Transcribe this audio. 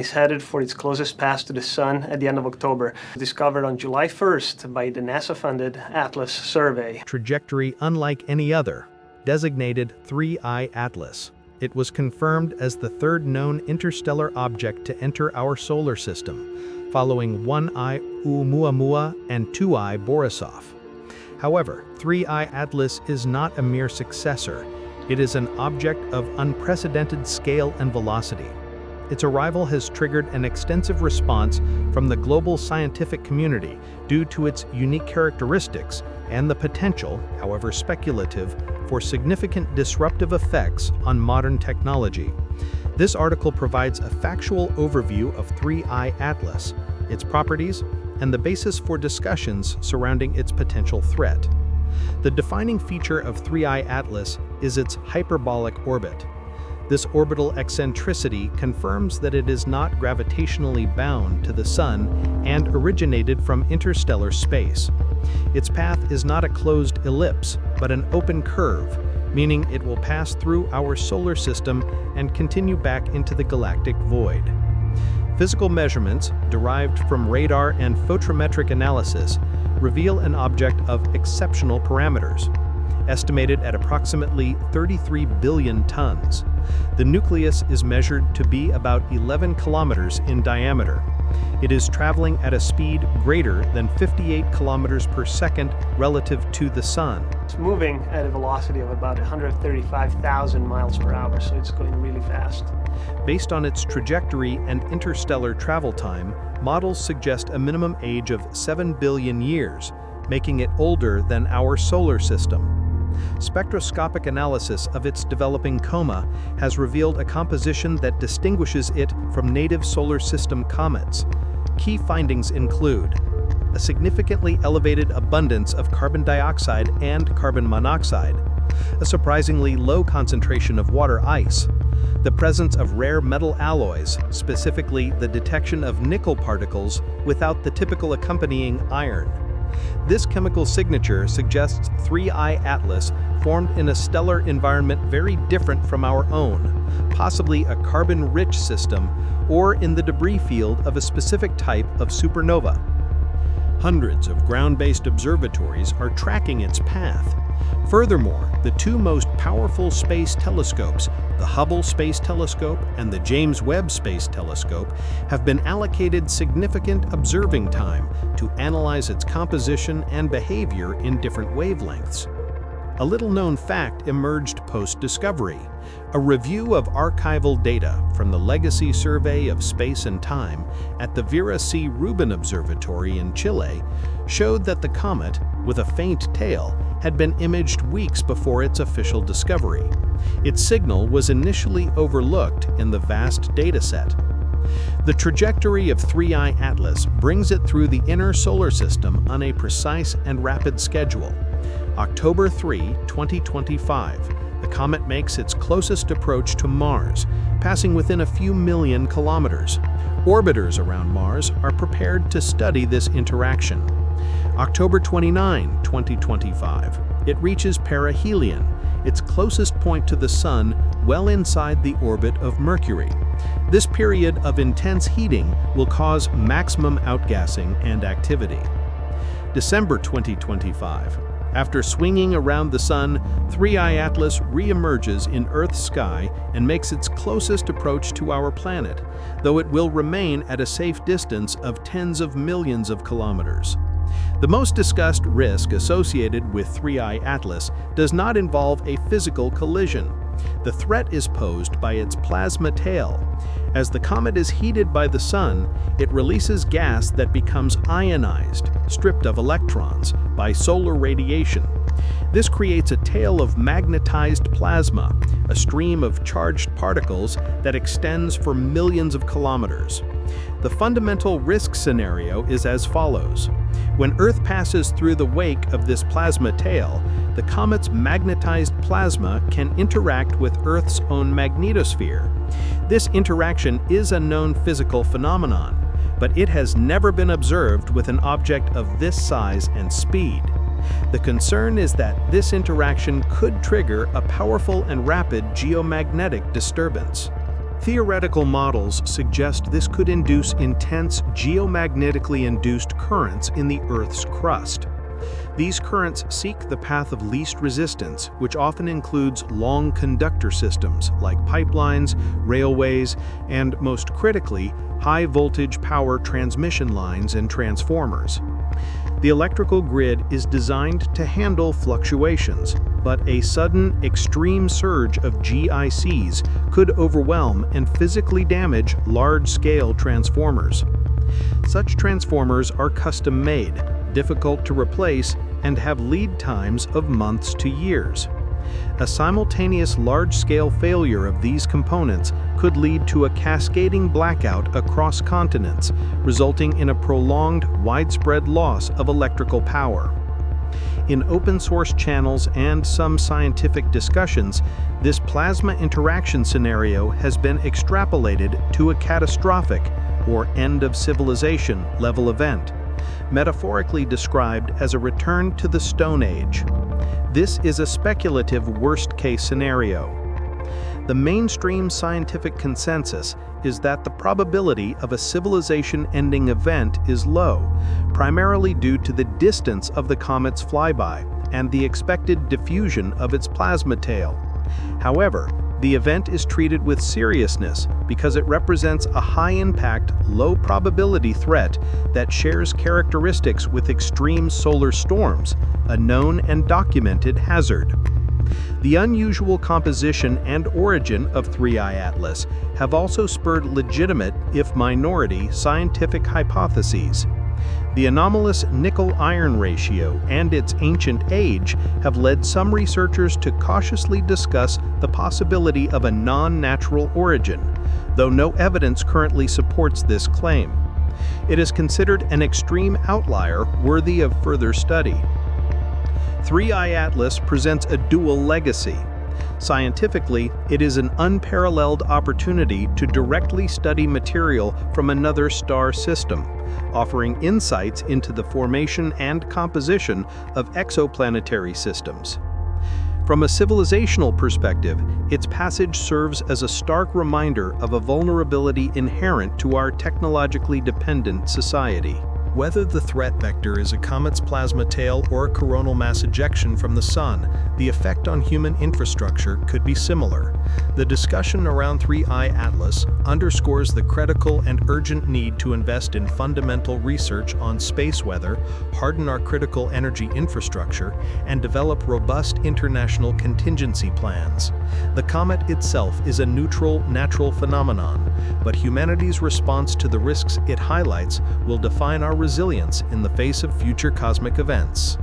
It's headed for its closest pass to the Sun at the end of October. Discovered on July 1st by the NASA-funded ATLAS survey. Trajectory unlike any other, designated 3I Atlas. It was confirmed as the third known interstellar object to enter our solar system, following 1I Oumuamua and 2I Borisov. However, 3I Atlas is not a mere successor. It is an object of unprecedented scale and velocity. Its arrival has triggered an extensive response from the global scientific community due to its unique characteristics and the potential, however speculative, for significant disruptive effects on modern technology. This article provides a factual overview of 3I Atlas, its properties, and the basis for discussions surrounding its potential threat. The defining feature of 3I Atlas is its hyperbolic orbit. This orbital eccentricity confirms that it is not gravitationally bound to the Sun and originated from interstellar space. Its path is not a closed ellipse, but an open curve, meaning it will pass through our solar system and continue back into the galactic void. Physical measurements, derived from radar and photometric analysis, reveal an object of exceptional parameters, estimated at approximately 33 billion tons. The nucleus is measured to be about 11 kilometers in diameter. It is traveling at a speed greater than 58 kilometers per second relative to the Sun. It's moving at a velocity of about 135,000 miles per hour, so it's going really fast. Based on its trajectory and interstellar travel time, models suggest a minimum age of 7 billion years, making it older than our solar system. Spectroscopic analysis of its developing coma has revealed a composition that distinguishes it from native solar system comets. Key findings include a significantly elevated abundance of carbon dioxide and carbon monoxide, a surprisingly low concentration of water ice, the presence of rare metal alloys, specifically the detection of nickel particles without the typical accompanying iron. This chemical signature suggests 3I Atlas formed in a stellar environment very different from our own, possibly a carbon-rich system or in the debris field of a specific type of supernova. Hundreds of ground-based observatories are tracking its path. Furthermore, the two most powerful space telescopes, the Hubble Space Telescope and the James Webb Space Telescope, have been allocated significant observing time to analyze its composition and behavior in different wavelengths. A little-known fact emerged post-discovery. A review of archival data from the Legacy Survey of Space and Time at the Vera C. Rubin Observatory in Chile showed that the comet, with a faint tail, had been imaged weeks before its official discovery. Its signal was initially overlooked in the vast dataset. The trajectory of 3I Atlas brings it through the inner solar system on a precise and rapid schedule. October 3, 2025, the comet makes its closest approach to Mars, passing within a few million kilometers. Orbiters around Mars are prepared to study this interaction. October 29, 2025, it reaches perihelion, its closest point to the Sun, well inside the orbit of Mercury. This period of intense heating will cause maximum outgassing and activity. December 2025. After swinging around the Sun, 3I Atlas re-emerges in Earth's sky and makes its closest approach to our planet, though it will remain at a safe distance of tens of millions of kilometers. The most discussed risk associated with 3I Atlas does not involve a physical collision. The threat is posed by its plasma tail. As the comet is heated by the Sun, it releases gas that becomes ionized, stripped of electrons, by solar radiation. This creates a tail of magnetized plasma, a stream of charged particles that extends for millions of kilometers. The fundamental risk scenario is as follows. When Earth passes through the wake of this plasma tail, the comet's magnetized plasma can interact with Earth's own magnetosphere. This interaction is a known physical phenomenon, but it has never been observed with an object of this size and speed. The concern is that this interaction could trigger a powerful and rapid geomagnetic disturbance. Theoretical models suggest this could induce intense geomagnetically induced currents in the Earth's crust. These currents seek the path of least resistance, which often includes long conductor systems like pipelines, railways, and most critically, high-voltage power transmission lines and transformers. The electrical grid is designed to handle fluctuations, but a sudden, extreme surge of GICs could overwhelm and physically damage large-scale transformers. Such transformers are custom-made, difficult to replace, and have lead times of months to years. A simultaneous large-scale failure of these components could lead to a cascading blackout across continents, resulting in a prolonged, widespread loss of electrical power. In open-source channels and some scientific discussions, this plasma interaction scenario has been extrapolated to a catastrophic, or end-of-civilization level event, metaphorically described as a return to the Stone Age. This is a speculative worst-case scenario. The mainstream scientific consensus is that the probability of a civilization-ending event is low, primarily due to the distance of the comet's flyby and the expected diffusion of its plasma tail. However, the event is treated with seriousness because it represents a high-impact, low-probability threat that shares characteristics with extreme solar storms, a known and documented hazard. The unusual composition and origin of 3I Atlas have also spurred legitimate, if minority, scientific hypotheses. The anomalous nickel-iron ratio and its ancient age have led some researchers to cautiously discuss the possibility of a non-natural origin, though no evidence currently supports this claim. It is considered an extreme outlier worthy of further study. 3I Atlas presents a dual legacy. Scientifically, it is an unparalleled opportunity to directly study material from another star system, offering insights into the formation and composition of exoplanetary systems. From a civilizational perspective, its passage serves as a stark reminder of a vulnerability inherent to our technologically dependent society. Whether the threat vector is a comet's plasma tail or a coronal mass ejection from the Sun, the effect on human infrastructure could be similar. The discussion around 3I Atlas underscores the critical and urgent need to invest in fundamental research on space weather, harden our critical energy infrastructure, and develop robust international contingency plans. The comet itself is a neutral, natural phenomenon, but humanity's response to the risks it highlights will define our resilience in the face of future cosmic events.